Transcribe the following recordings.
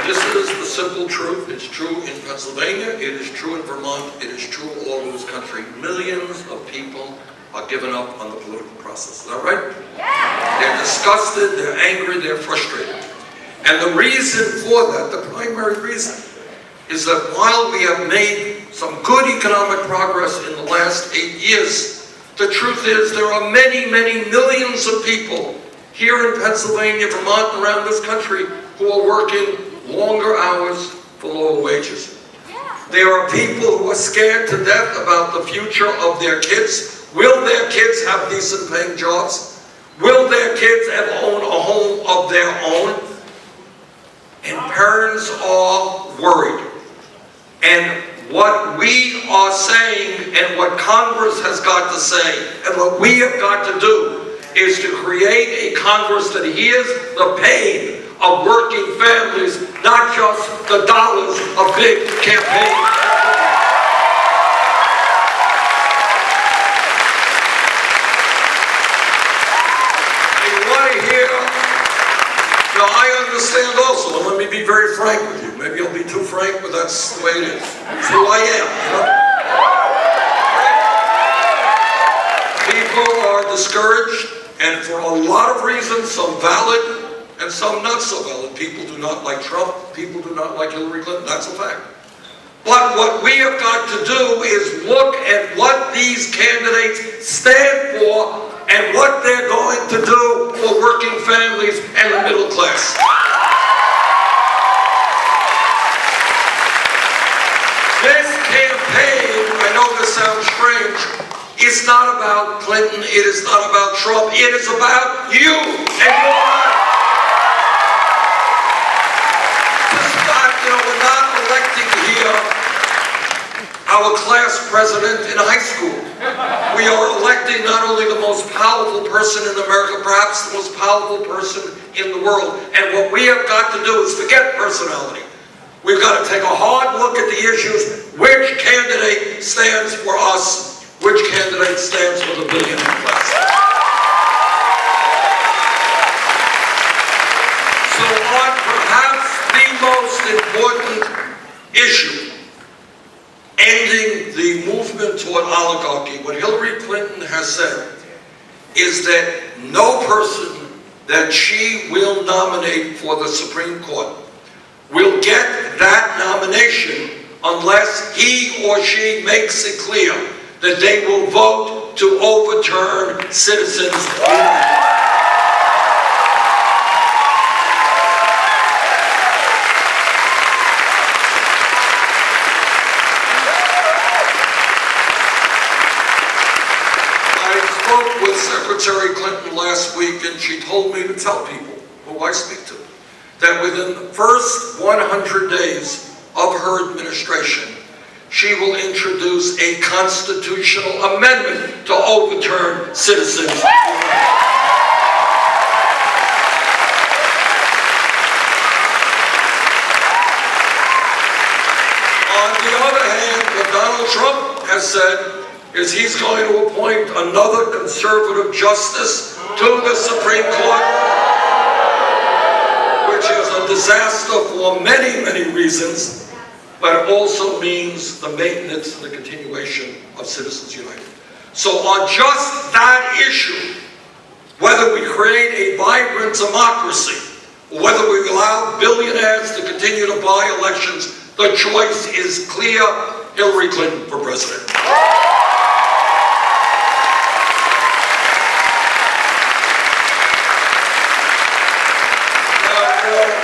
This is the simple truth. It's true in Pennsylvania, it is true in Vermont, it is true all over this country. Millions of people are giving up on the political process. Is that right? Yeah. They're disgusted, they're angry, they're frustrated. And the reason for that, the primary reason, is that while we have made some good economic progress in the last 8 years, the truth is there are many, many millions of people here in Pennsylvania, Vermont, and around this country who are working longer hours for lower wages. There are people who are scared to death about the future of their kids. Will their kids have decent paying jobs? Will their kids ever own a home of their own? And parents are worried. And what we are saying and what Congress has got to say and what we have got to do is to create a Congress that hears the pain of working families, not just the dollars of big campaigns. And you want to hear, I understand also, and let me be very frank with you. Maybe I'll be too frank, but that's the way it is. It's who I am, People are discouraged, and for a lot of reasons, some valid, and some not so valid. People do not like Trump. People do not like Hillary Clinton. That's a fact. But what we have got to do is look at what these candidates stand for and what they're going to do for working families and the middle class. This campaign, I know this sounds strange, is not about Clinton. It is not about Trump. It is about you and your life. We're not electing here our class president in high school. We are electing not only the most powerful person in America, perhaps the most powerful person in the world. And what we have got to do is forget personality. We've got to take a hard look at the issues. Which candidate stands for us? Which candidate stands for the billionaire class? So on perhaps the most important issue, ending the movement toward oligarchy, what Hillary Clinton has said is that no person that she will nominate for the Supreme Court will get that nomination unless he or she makes it clear that they will vote to overturn citizens' unions. Secretary Clinton last week, and she told me to tell people who I speak to that within the first 100 days of her administration, she will introduce a constitutional amendment to overturn citizens' unions. On the other hand, what Donald Trump has said is he's going to appoint another conservative justice to the Supreme Court, which is a disaster for many, many reasons, but it also means the maintenance and the continuation of Citizens United. So on just that issue, whether we create a vibrant democracy, or whether we allow billionaires to continue to buy elections, the choice is clear: Hillary Clinton for president.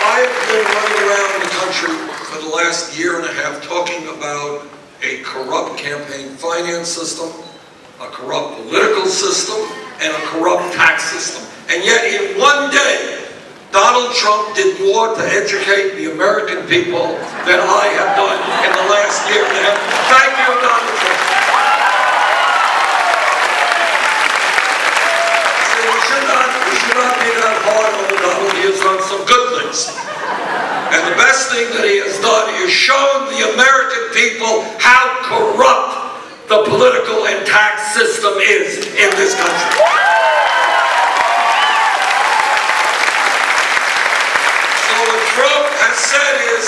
I've been running around the country for the last year and a half talking about a corrupt campaign finance system, a corrupt political system, and a corrupt tax system. And yet in one day, Donald Trump did more to educate the American people than I have done in the last year and a half. Thank you, Donald Trump. See, we should not be that hard on Donald. He has done some good things. And the best thing that he has done is shown the American people how corrupt the political and tax system is in this country. So what Trump has said is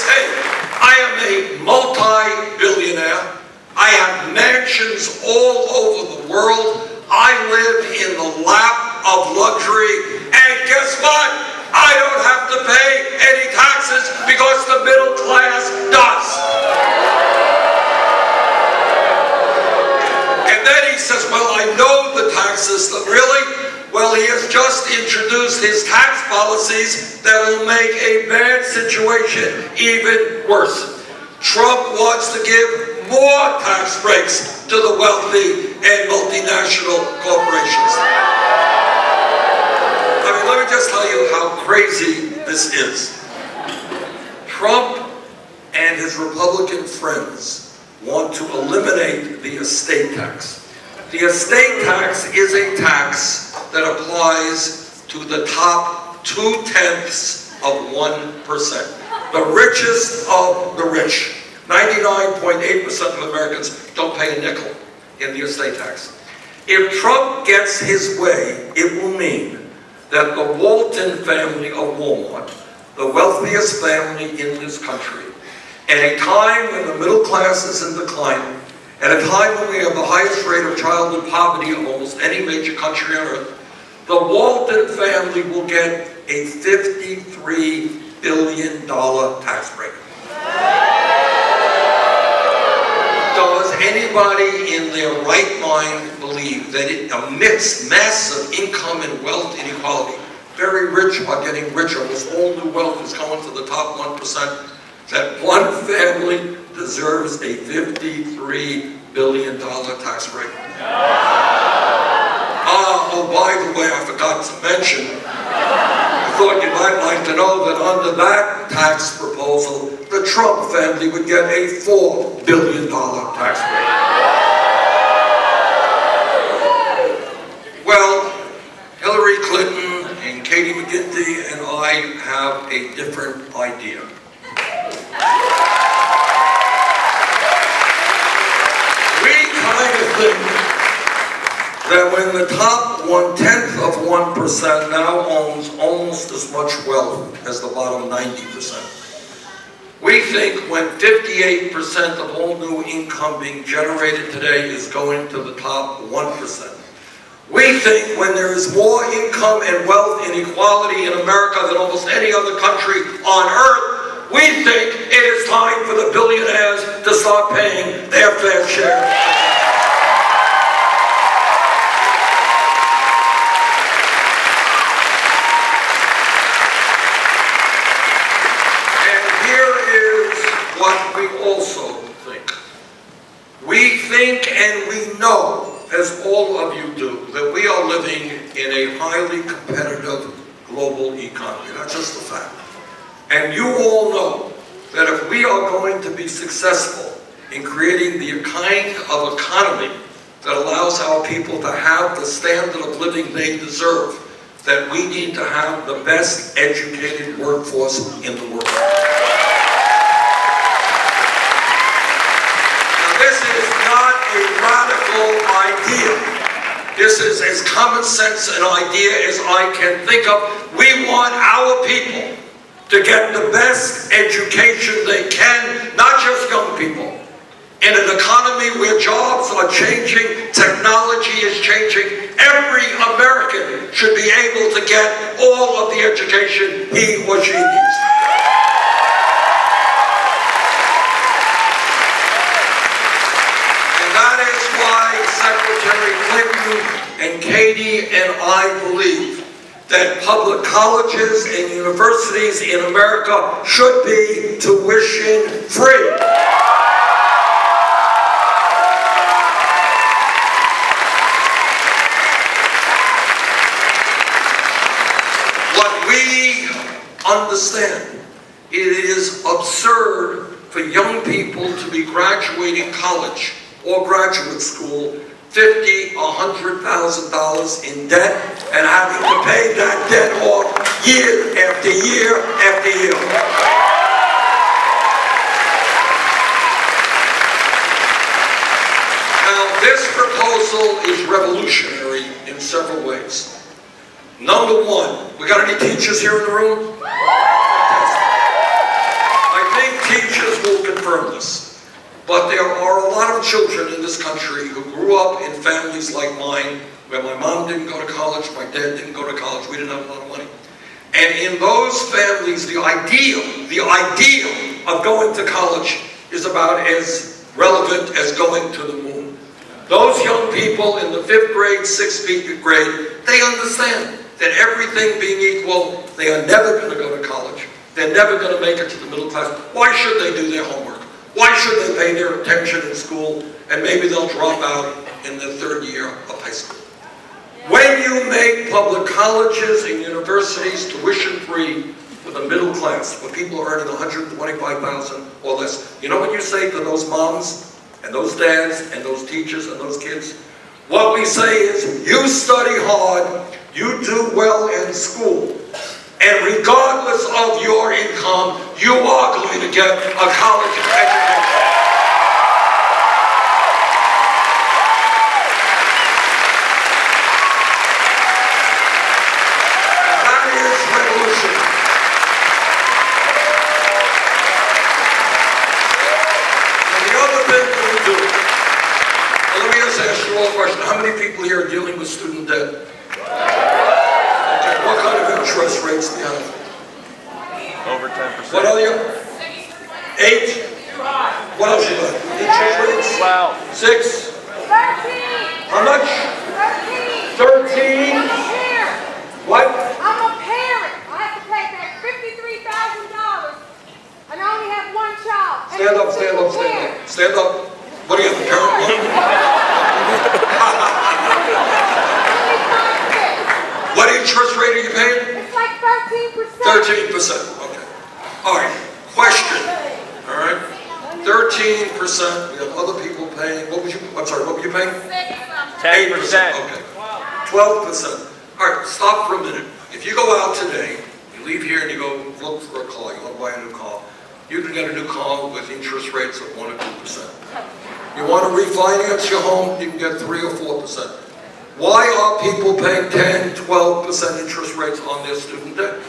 live in the lap of luxury, and guess what? I don't have to pay any taxes because the middle class does. And then he says, well, I know the tax system. Really? Well, he has just introduced his tax policies that will make a bad situation even worse. Trump wants to give more tax breaks to the wealthy and multinational corporations. I mean, let me just tell you how crazy this is. Trump and his Republican friends want to eliminate the estate tax. The estate tax is a tax that applies to the top 0.2%. The richest of the rich. 99.8% of Americans don't pay a nickel in the estate tax. If Trump gets his way, it will mean that the Walton family of Walmart, the wealthiest family in this country, at a time when the middle class is in decline, at a time when we have the highest rate of childhood poverty of almost any major country on earth, the Walton family will get a $53 billion tax break. Does anybody in their right mind believe that amidst massive income and wealth inequality, very rich are getting richer, this all new wealth is coming to the top 1%, that one family deserves a $53 billion tax break? Oh, by the way, I forgot to mention, I thought you might like to know that under that tax proposal, the Trump family would get a $4 billion tax break. Well, Hillary Clinton and Katie McGinty and I have a different idea. We kind of think that when the top 0.1% now owns almost as much wealth as the bottom 90%. We think when 58% of all new income being generated today is going to the top 1%. We think when there is more income and wealth inequality in America than almost any other country on earth, we think it is time for the billionaires to start paying their fair share. What we also think. We think and we know, as all of you do, that we are living in a highly competitive global economy. That's just a fact. And you all know that if we are going to be successful in creating the kind of economy that allows our people to have the standard of living they deserve, that we need to have the best educated workforce in the world. A radical idea. This is as common sense an idea as I can think of. We want our people to get the best education they can, not just young people. In an economy where jobs are changing, technology is changing, every American should be able to get all of the education he or she needs. Secretary Clinton and Katie and I believe that public colleges and universities in America should be tuition free. What we understand, it is absurd for young people to be graduating college or graduate school $50,000 or $100,000 in debt and having to pay that debt off year after year after year. Now, this proposal is revolutionary in several ways. Number one, we got any teachers here in the room? I think teachers will confirm this. But there are a lot of children in this country who grew up in families like mine where my mom didn't go to college, my dad didn't go to college, we didn't have a lot of money. And in those families, the ideal of going to college is about as relevant as going to the moon. Those young people in the 5th grade, 6th grade, they understand that everything being equal, they are never going to go to college. They're never going to make it to the middle class. Why should they do their homework? Why should they pay their attention in school? And maybe they'll drop out in the 3rd year of high school. When you make public colleges and universities tuition-free for the middle class, for people earning $125,000 or less, you know what you say to those moms and those dads and those teachers and those kids? What we say is, you study hard, you do well in school, and regardless of your income, you are going to get a college education. And that is revolution. And the other thing that we do, well, let me just ask you all a question. How many people here are dealing with student debt? What kind of interest rates do you have? Over 10%. What are you? 8? What else you got? Interest rates? Wow. 6? 13. How much? 13. 13. I'm a parent. What? I'm a parent. I have to pay back $53,000 and I only have one child. Stand up, stand up, stand up. Stand up. What do you have, a parent? What interest rate are you paying? It's like 13%. 13%. Okay. All right. Question. All right. 13%. We have other people paying. What were you paying? 10%. 8%. Okay. 12%. All right. Stop for a minute. If you go out today, you leave here and you go look for a car, you want to buy a new car, you can get a new car with interest rates of 1 or 2%. You want to refinance your home, you can get 3 or 4%. Why are people paying 10, 12% interest rates on their student debt?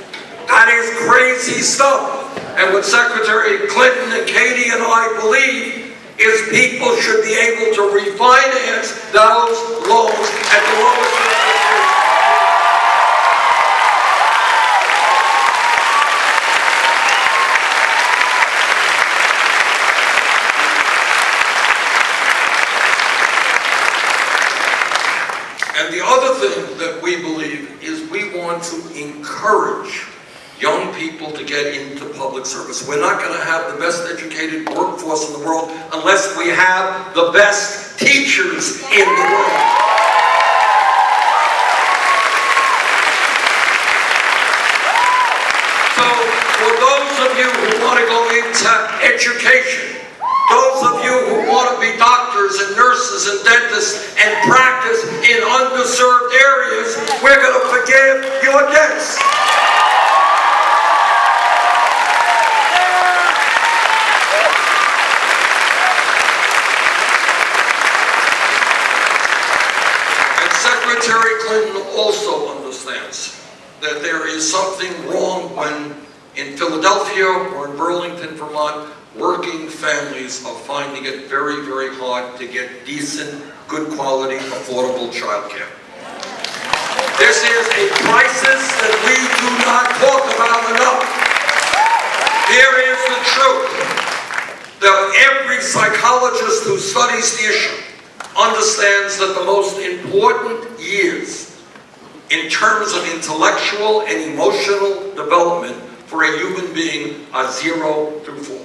That is crazy stuff. And what Secretary Clinton and Katie and I believe is people should be able to refinance those loans at the lowest interest rate. And the other thing that we believe is we want to encourage young people to get into public service. We're not going to have the best educated workforce in the world unless we have the best teachers in the world. So for those of you who want to go into education, those of you who want to be doctors and nurses and dentists and practice in underserved areas, we're going to forgive your debts. And Secretary Clinton also understands that there is something wrong when in Philadelphia or in Burlington, Vermont, working families are finding it very, very hard to get decent, good quality, affordable child care. This is a crisis that we do not talk about enough. Here is the truth. That every psychologist who studies the issue understands that the most important years in terms of intellectual and emotional development for a human being are 0 through 4.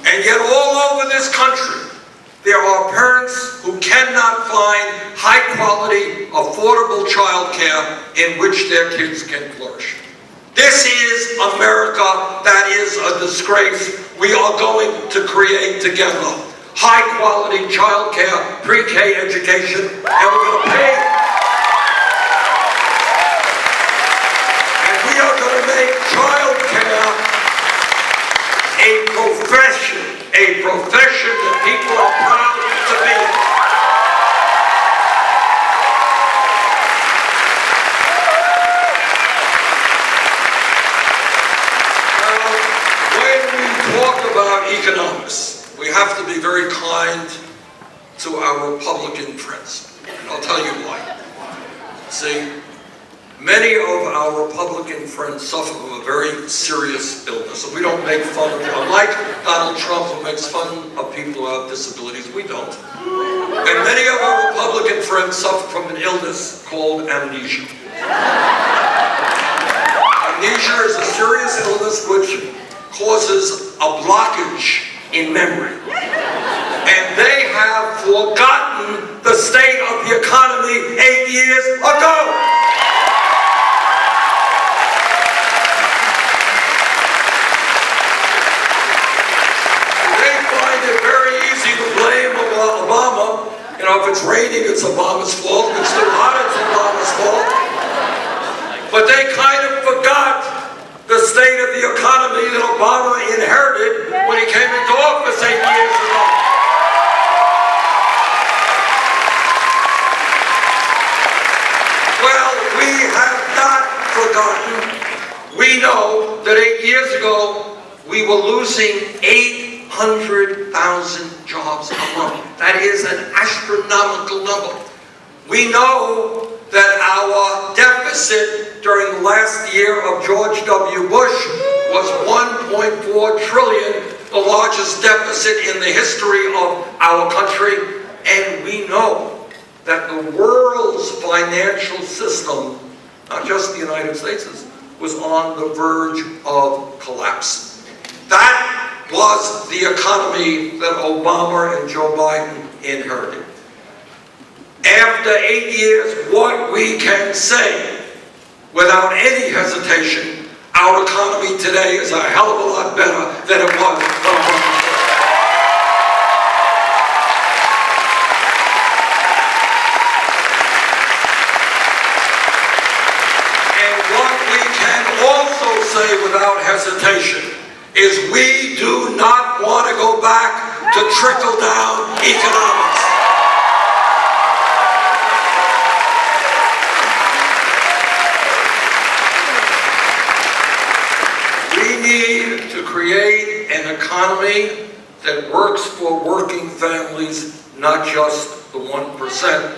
And yet all over this country, there are parents who cannot find high-quality, affordable child care in which their kids can flourish. This is America. That is a disgrace. We are going to create together high-quality child care, pre-K education, and we're going to pay. And we are going to make child care a profession that people are proud to be. Now, when we talk about economics, we have to be very kind to our Republican friends. And I'll tell you why. See, many of our Republican friends suffer from a very serious illness, and we don't make fun of them. Unlike Donald Trump, who makes fun of people who have disabilities, we don't. And many of our Republican friends suffer from an illness called amnesia. Amnesia is a serious illness which causes a blockage in memory. And they have forgotten the state of the economy 8 years ago. They find it very easy to blame Obama. You know, if it's raining, it's Obama's fault. If it's too hot, it's Obama's fault. But they kind of forgot the state of the economy that Obama inherited when he came into office 8 years ago. Well, we have not forgotten. We know that 8 years ago, we were losing 800,000 jobs a month. That is an astronomical number. We know that our deficit during the last year of George W. Bush was $1.4 trillion, the largest deficit in the history of our country. And we know that the world's financial system, not just the United States', was on the verge of collapse. That was the economy that Obama and Joe Biden inherited. After 8 years, what we can say, without any hesitation, our economy today is a hell of a lot better than it was. And what we can also say without hesitation is we do not want to go back to trickle-down economics. To create an economy that works for working families, not just the 1%.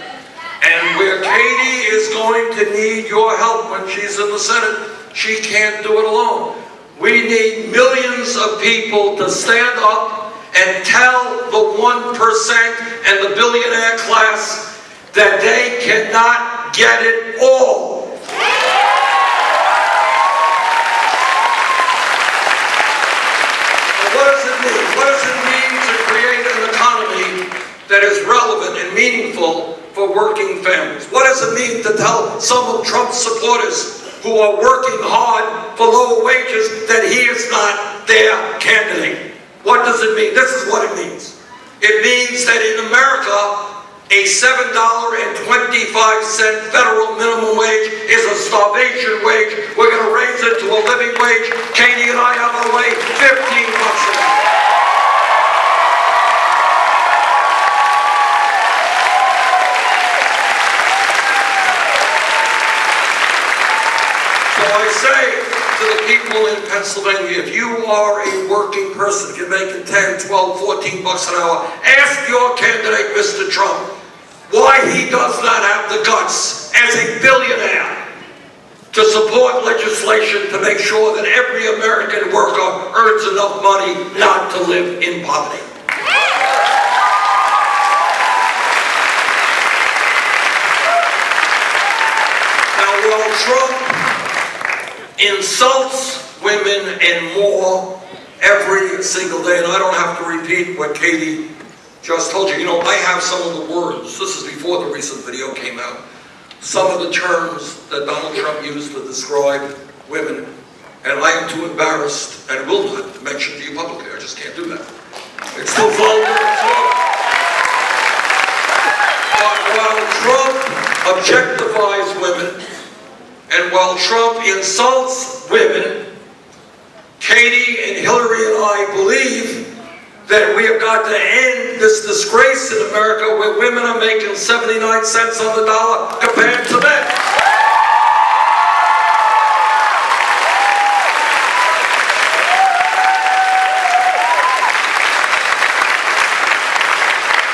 And where Katie is going to need your help when she's in the Senate, she can't do it alone. We need millions of people to stand up and tell the 1% and the billionaire class that they cannot get it all. What does it mean? What does it mean to create an economy that is relevant and meaningful for working families? What does it mean to tell some of Trump's supporters who are working hard for lower wages that he is not their candidate? What does it mean? This is what it means. It means that in America, a $7.25 federal minimum wage is a starvation wage. We're going to raise it to a living wage. Katie and I have our way, $15 an hour. So I say to the people in Pennsylvania, if you are a working person, if you're making 10, 12, 14 bucks an hour, ask your candidate, Mr. Trump, why he does not have the guts as a billionaire to support legislation to make sure that every American worker earns enough money not to live in poverty. Now, while Trump insults women and more every single day, and I don't have to repeat what Katie just told you. You know, I have some of the words, this is before the recent video came out, some of the terms that Donald Trump used to describe women, and I am too embarrassed and will not mention to you publicly. I just can't do that. It's too vulgar. But while Trump objectifies women, and while Trump insults women, Katie and Hillary and I believe that we have got to end this disgrace in America where women are making 79 cents on the dollar compared to men.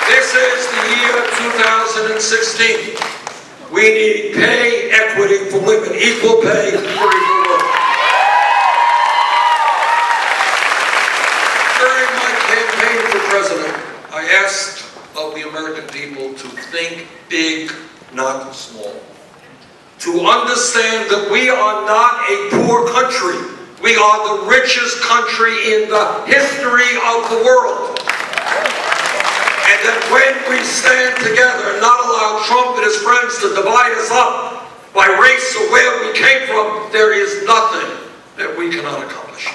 This is the year 2016. We need need pay equity for women, equal pay for equal work. During my campaign for president, I asked of the American people to think big, not small. To understand that we are not a poor country. We are the richest country in the history of the world. And that when we stand together and not allow Trump and his friends to divide us up by race or where we came from, there is nothing that we cannot accomplish.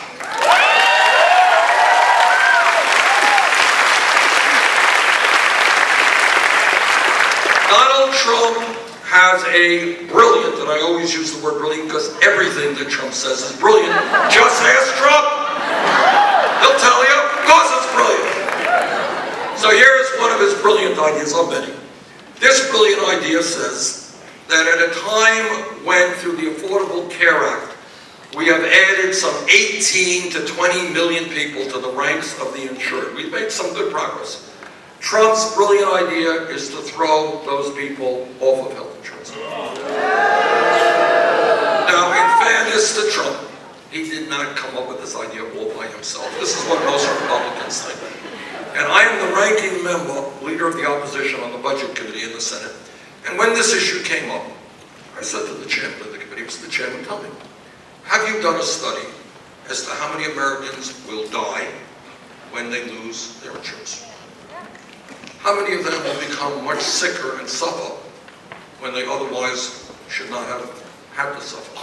Donald Trump has a brilliant, and I always use the word brilliant because everything that Trump says is brilliant. Just ask Trump. He'll tell you, of course it's brilliant. So here's one of his brilliant ideas, of many. This brilliant idea says that at a time when, through the Affordable Care Act, we have added some 18 to 20 million people to the ranks of the insured. We've made some good progress. Trump's brilliant idea is to throw those people off of health insurance. Now, in fairness to Trump, he did not come up with this idea all by himself. This is what most Republicans think. And I am the ranking member, leader of the opposition on the Budget Committee in the Senate. And when this issue came up, I said to the chairman of the committee, Mr. Chairman, tell me, have you done a study as to how many Americans will die when they lose their insurance? How many of them will become much sicker and suffer when they otherwise should not have had to suffer?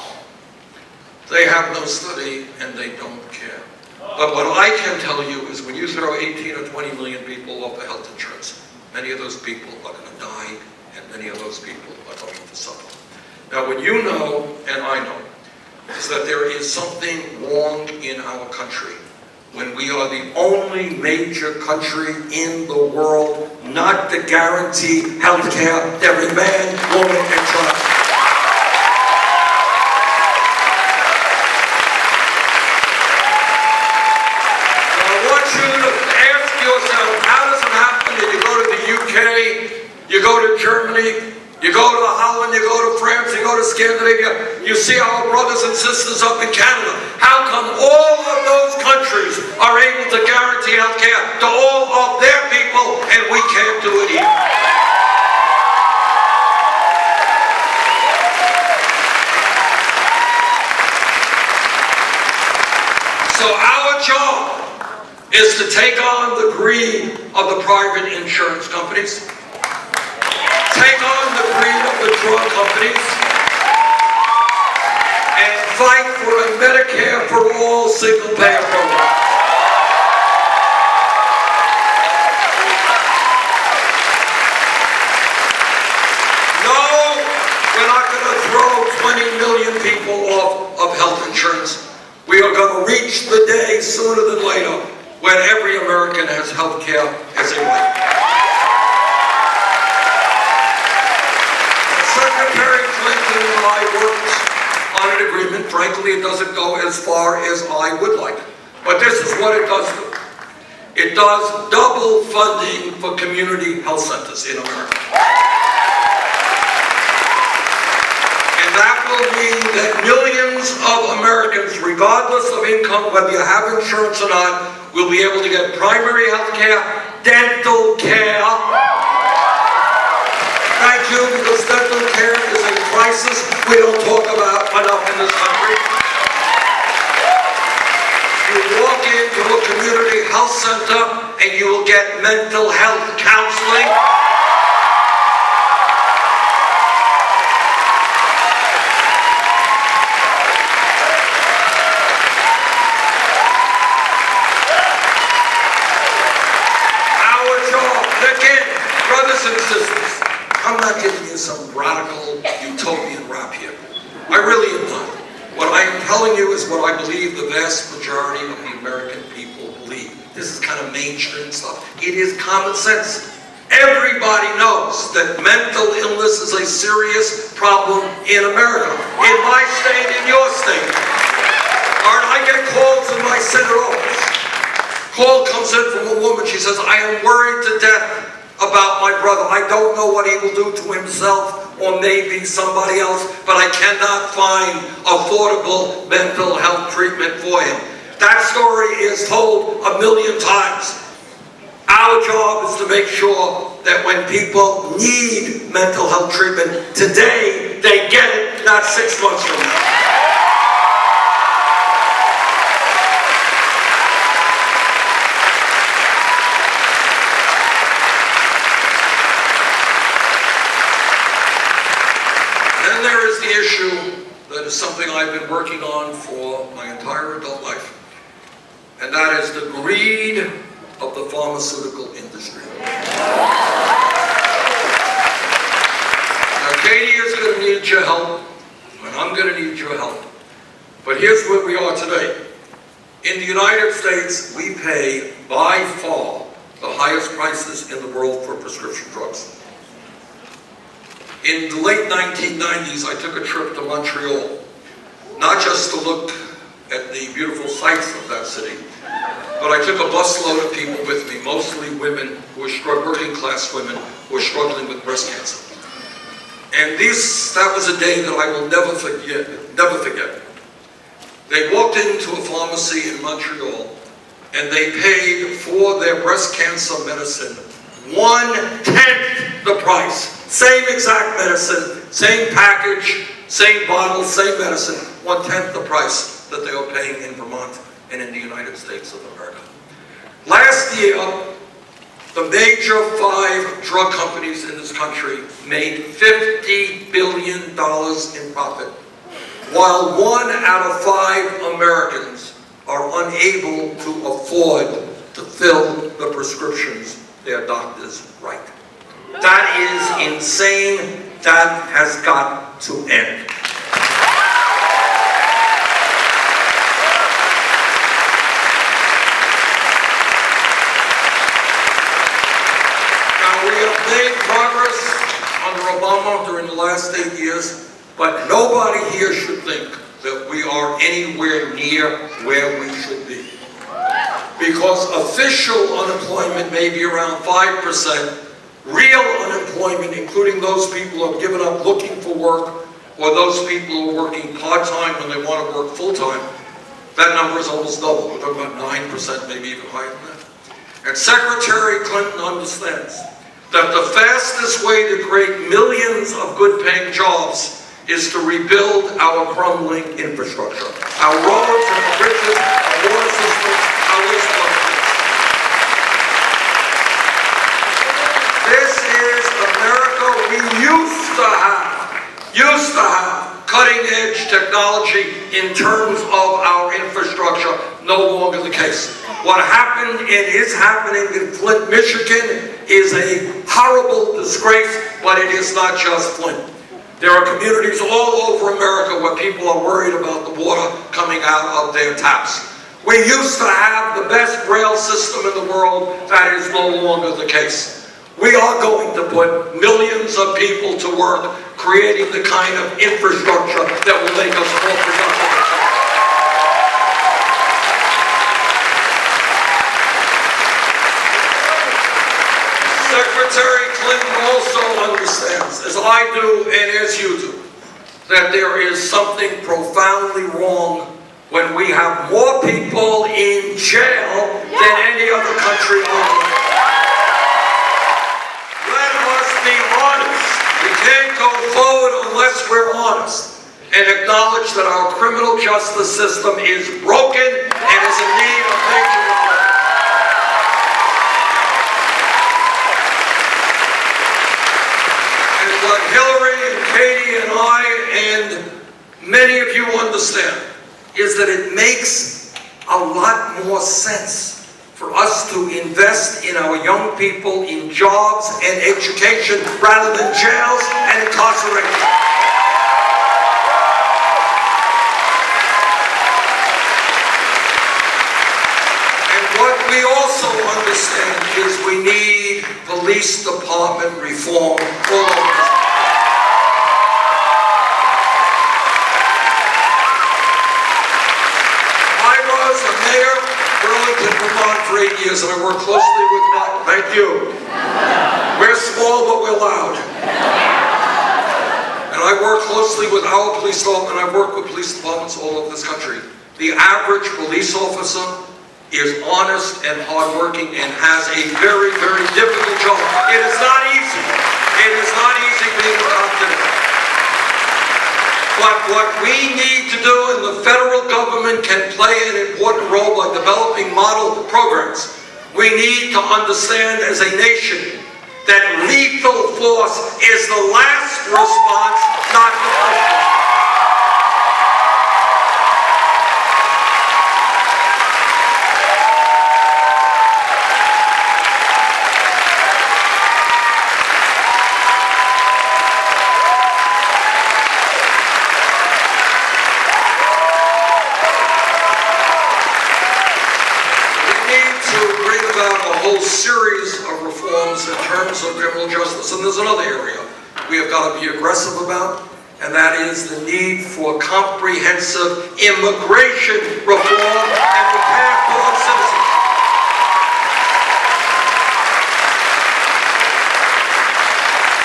They have no study and they don't care. But what I can tell you is when you throw 18 or 20 million people off the health insurance, many of those people are going to die and many of those people are going to suffer. Now what you know and I know is that there is something wrong in our country when we are the only major country in the world not to guarantee health care to every man, woman, and child. Now I want you to ask yourself, how does it happen that you go to the UK, you go to Germany, you go to Holland, you go to France, you go to Scandinavia, you see our brothers and sisters up in Canada. How come all of those countries are able to guarantee health care to all of their people and we can't do it here? So our job is to take on the greed of the private insurance companies, take on the greed of the drug companies, and fight for a Medicare for all single-payer program. No, we're not going to throw 20 million people off of health insurance. We are going to reach the day sooner than later when every American has health care as a right. Secretary Clinton and I worked on an agreement. Frankly, it doesn't go as far as I would like. But this is what it does do. It does double funding for community health centers in America. And that will mean that millions of Americans, regardless of income, whether you have insurance or not, will be able to get primary health care, dental care. Thank you, because dental care is a crisis we don't talk about enough in this country. You walk into a community health center and you will get mental health counseling. Our job, again, brothers and sisters, I'm not giving you some radical utopian rap here. I really am not. What I am telling you is what I believe the vast majority of the American people believe. This is kind of mainstream stuff. It is common sense. Everybody knows that mental illness is a serious problem in America. In my state, in your state. I get calls in my Senate office. Call comes in from a woman. She says, I am worried to death about my brother. I don't know what he will do to himself or maybe somebody else, but I cannot find affordable mental health treatment for him. That story is told 1,000,000 times. Our job is to make sure that when people need mental health treatment today, they get it, not 6 months from now. Then there is the issue that is something I've been working on for my entire adult life, and that is the greed of the pharmaceutical industry. Now, Katie is going to need your help, and I'm going to need your help. But here's where we are today. In the United States, we pay by far the highest prices in the world for prescription drugs. In the late 1990s, I took a trip to Montreal, not just to look at the beautiful sights of that city, but I took a busload of people with me, mostly women who were working class women who were struggling with breast cancer. And that was a day that I will never forget. They walked into a pharmacy in Montreal and they paid for their breast cancer medicine 1/10 the price. Same exact medicine, same package, same bottle, same medicine, 1/10 the price that they were paying in Vermont and in the United States of America. Last year, the major 5 drug companies in this country made $50 billion in profit, while 1 out of 5 Americans are unable to afford to fill the prescriptions their doctors write. That is insane. That has got to end. Now, we have made progress under Obama during the last 8 years, but nobody here should think that we are anywhere near where we should be. Because official unemployment may be around 5%, real unemployment, including those people who have given up looking for work, or those people who are working part-time when they want to work full-time, that number is almost double. We're talking about 9%, maybe even higher than that. And Secretary Clinton understands that the fastest way to create millions of good-paying jobs is to rebuild our crumbling infrastructure. Our roads and our bridges, our water systems, our wastewater. This is America we used to have cutting-edge technology in terms of our infrastructure, no longer the case. What happened and is happening in Flint, Michigan is a horrible disgrace, but it is not just Flint. There are communities all over America where people are worried about the water coming out of their taps. We used to have the best rail system in the world. That is no longer the case. We are going to put millions of people to work creating the kind of infrastructure that will make us more productive. Secretary Clinton also understands, as I do and as you do, that there is something profoundly wrong when we have more people in jail than any other country on earth. Let us be honest. We can't go forward unless we're honest and acknowledge that our criminal justice system is broken and is in need of major reform. And what Hillary and Katie and I and many of you understand is that it makes a lot more sense for us to invest in our young people in jobs and education rather than jails and incarceration. And what we also understand is we need police department reform all over this. Vermont for 8 years, and I work closely with Mark. Thank you. We're small, but we're loud. and I work closely with our police department, I work with police departments all over this country. The average police officer is honest and hardworking and has a very, very difficult job. It is not easy. It is not easy being a cop today. But what we need to do, and the federal government can play an important role by developing model programs, we need to understand as a nation that lethal force is the last response, not the first. Series of reforms in terms of criminal justice. And there's another area we have got to be aggressive about, and that is the need for comprehensive immigration reform and the path toward citizenship.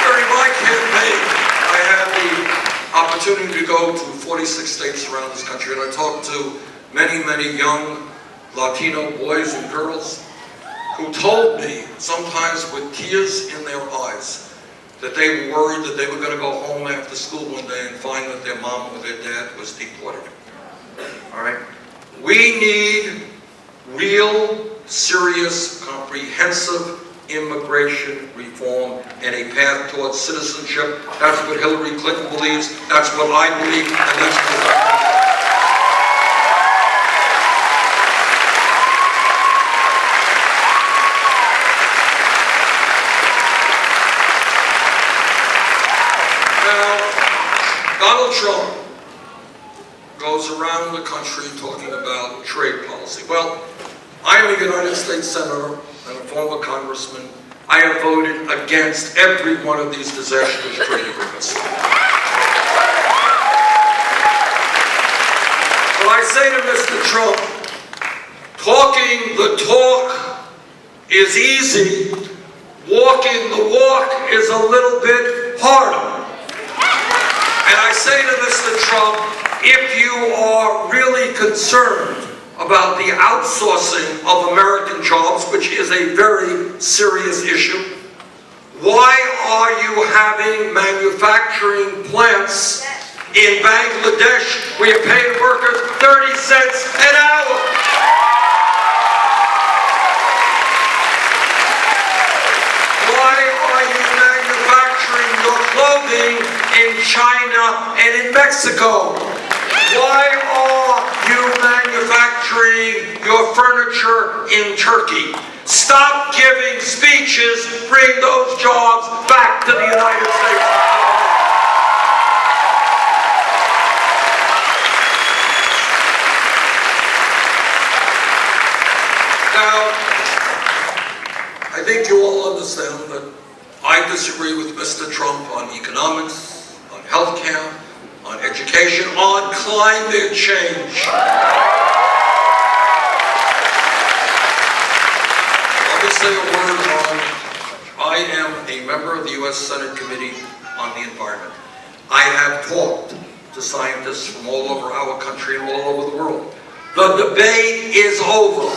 During my campaign, I had the opportunity to go to 46 states around this country, and I talked to many, many young Latino boys and girls who told me, sometimes with tears in their eyes, that they were worried that they were going to go home after school one day and find that their mom or their dad was deported. All right? We need real, serious, comprehensive immigration reform and a path towards citizenship. That's what Hillary Clinton believes, that's what I believe, and that's what I believe. Donald Trump goes around the country talking about trade policy. Well, I am a United States Senator and a former congressman. I have voted against every one of these disastrous trade agreements. But I say to Mr. Trump, talking the talk is easy, walking the walk is a little bit harder. And I say to Mr. Trump, if you are really concerned about the outsourcing of American jobs, which is a very serious issue, why are you having manufacturing plants in Bangladesh where you pay workers 30 cents an hour? Why are you manufacturing your clothing in China and in Mexico? Why are you manufacturing your furniture in Turkey? Stop giving speeches, bring those jobs back to the United States. Now, I think you all understand that I disagree with Mr. Trump on economics, on health care, on education, on climate change. Let me say a word on, I am a member of the U.S. Senate Committee on the Environment. I have talked to scientists from all over our country and all over the world. The debate is over.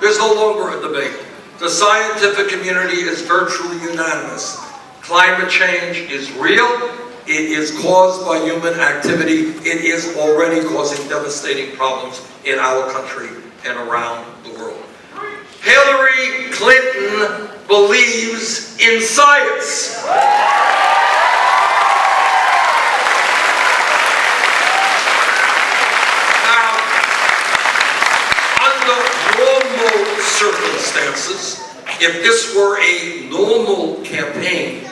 There's no longer a debate. The scientific community is virtually unanimous. Climate change is real. It is caused by human activity. It is already causing devastating problems in our country and around the world. Hillary Clinton believes in science. Now, under normal circumstances, if this were a normal campaign,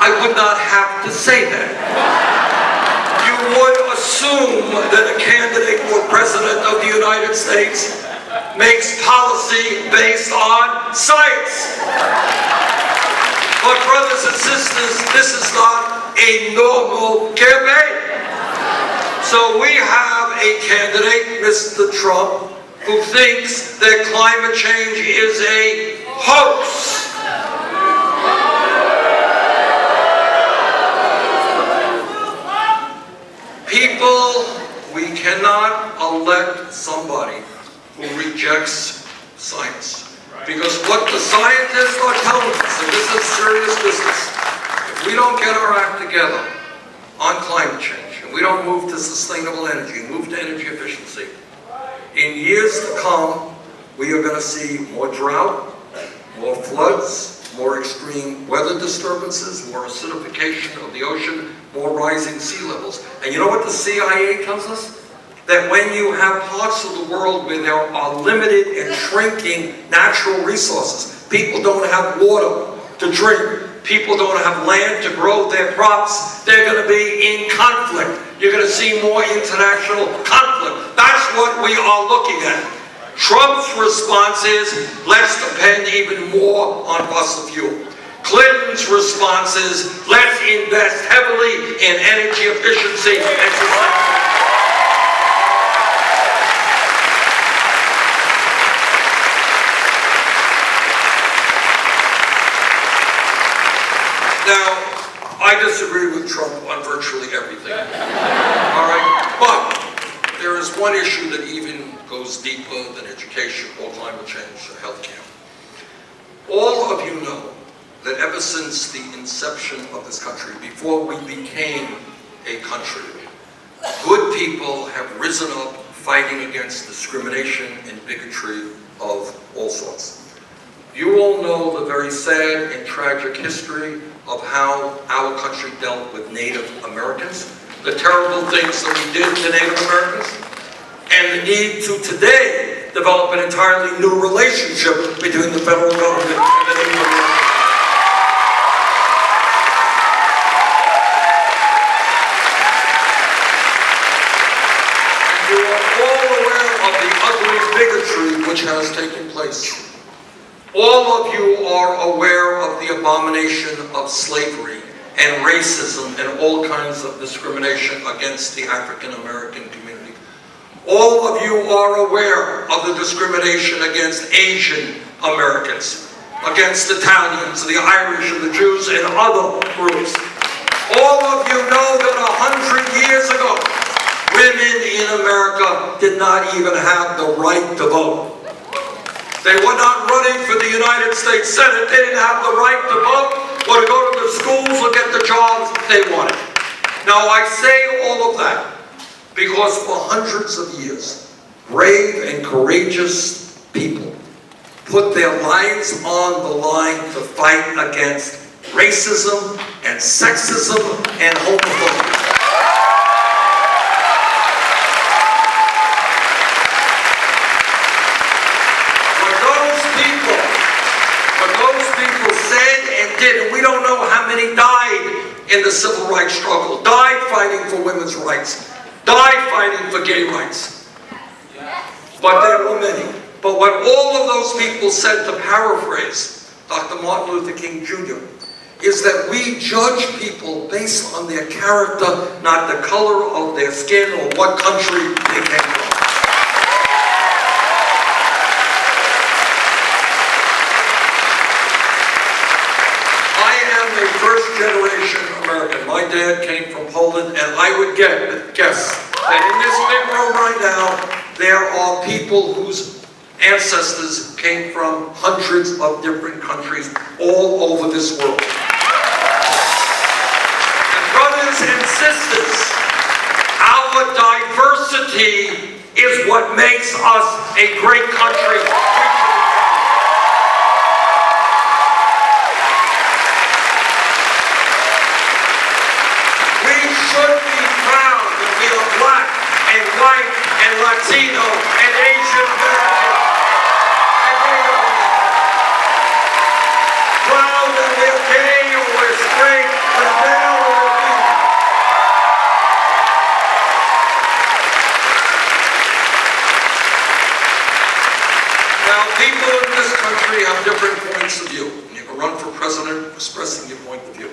I would not have to say that. You would assume that a candidate for President of the United States makes policy based on science. But brothers and sisters, this is not a normal campaign. So we have a candidate, Mr. Trump, who thinks that climate change is a hoax. People, we cannot elect somebody who rejects science. Because what the scientists are telling us, and this is serious business, if we don't get our act together on climate change, and we don't move to sustainable energy, move to energy efficiency, in years to come, we are going to see more drought, more floods, more extreme weather disturbances, more acidification of the ocean, more rising sea levels. And you know what the CIA tells us? That when you have parts of the world where there are limited and shrinking natural resources, people don't have water to drink, people don't have land to grow their crops, they're going to be in conflict. You're going to see more international conflict. That's what we are looking at. Trump's response is, let's depend even more on fossil fuel. Clinton's response is, let's invest heavily in energy efficiency and sustainability. Now, I disagree with Trump on virtually everything, all right? But there is one issue that even goes deeper than education or climate change or healthcare. All of you know that ever since the inception of this country, before we became a country, good people have risen up fighting against discrimination and bigotry of all sorts. You all know the very sad and tragic history of how our country dealt with Native Americans, the terrible things that we did to Native Americans, and the need to today develop an entirely new relationship between the federal government and the Native Americans. And you are all aware of the ugly bigotry which has taken place. All of you are aware of the abomination of slavery and racism and all kinds of discrimination against the African American community. All of you are aware of the discrimination against Asian Americans, against Italians, the Irish, and the Jews, and other groups. All of you know that 100 years ago, women in America did not even have the right to vote. They were not running for the United States Senate. They didn't have the right to vote or to go to the schools or get the jobs they wanted. Now, I say all of that because for hundreds of years, brave and courageous people put their lives on the line to fight against racism and sexism and homophobia. And we don't know how many died in the civil rights struggle, died fighting for women's rights, died fighting for gay rights. But there were many. But what all of those people said, to paraphrase Dr. Martin Luther King Jr., is that we judge people based on their character, not the color of their skin or what country they came from. First-generation American. My dad came from Poland, and I would guess that in this big room right now, there are people whose ancestors came from hundreds of different countries all over this world. And brothers and sisters, our diversity is what makes us a great country. And white and Latino and Asian American and Native American. Proud that we're gay or we're straight, we're male or we're female. Now, people in this country have different points of view. You can run for president expressing your point of view.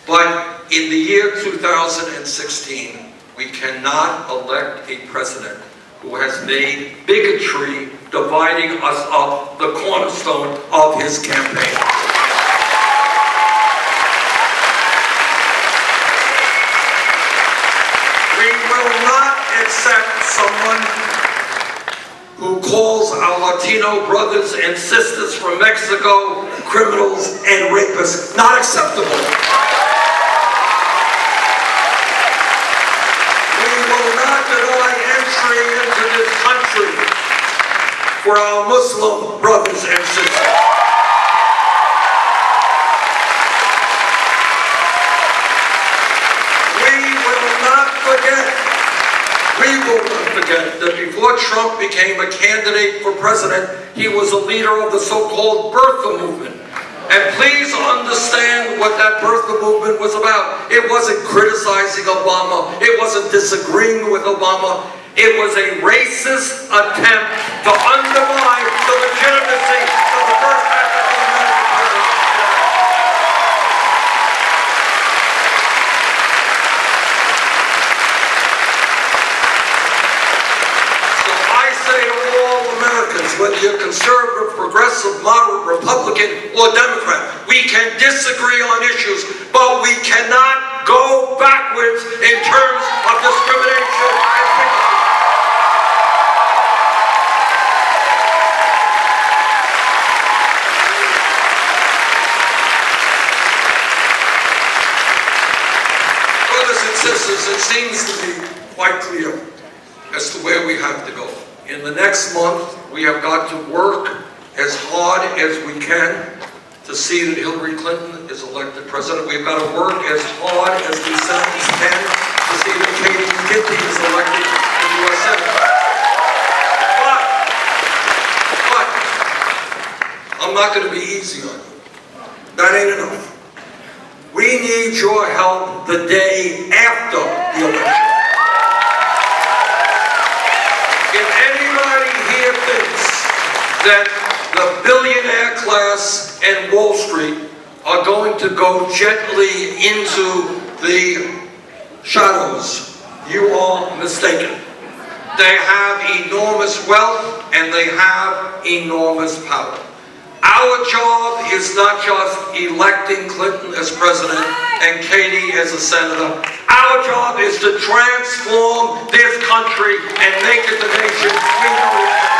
But in the year 2016, we cannot elect a president who has made bigotry dividing us up the cornerstone of his campaign. We We will not accept someone who calls our Latino brothers and sisters from Mexico criminals and rapists. Not acceptable. We will not deny entry into this country for our Muslim brothers and sisters. We will not forget that before Trump became a candidate for president, he was a leader of the so-called birther movement. And please understand what that birther movement was about. It wasn't criticizing Obama. It wasn't disagreeing with Obama. It was a racist attempt to undermine the legitimacy of the first African-American president. Whether you're conservative, progressive, moderate, Republican, or Democrat, we can disagree on issues, but we cannot go backwards in terms of discrimination and bigotry. Brothers and sisters, it seems to be quite clear as to where we have to go. In the next month, we have got to work as hard as we can to see that Hillary Clinton is elected president. We've got to work as hard as we can to see that McGinty is elected in the U.S. Senate. But I'm not going to be easy on you. That ain't enough. We need your help the day after the election. That the billionaire class and Wall Street are going to go gently into the shadows. You are mistaken. They have enormous wealth and they have enormous power. Our job is not just electing Clinton as president and Katie as a senator. Our job is to transform this country and make it the nation we know it.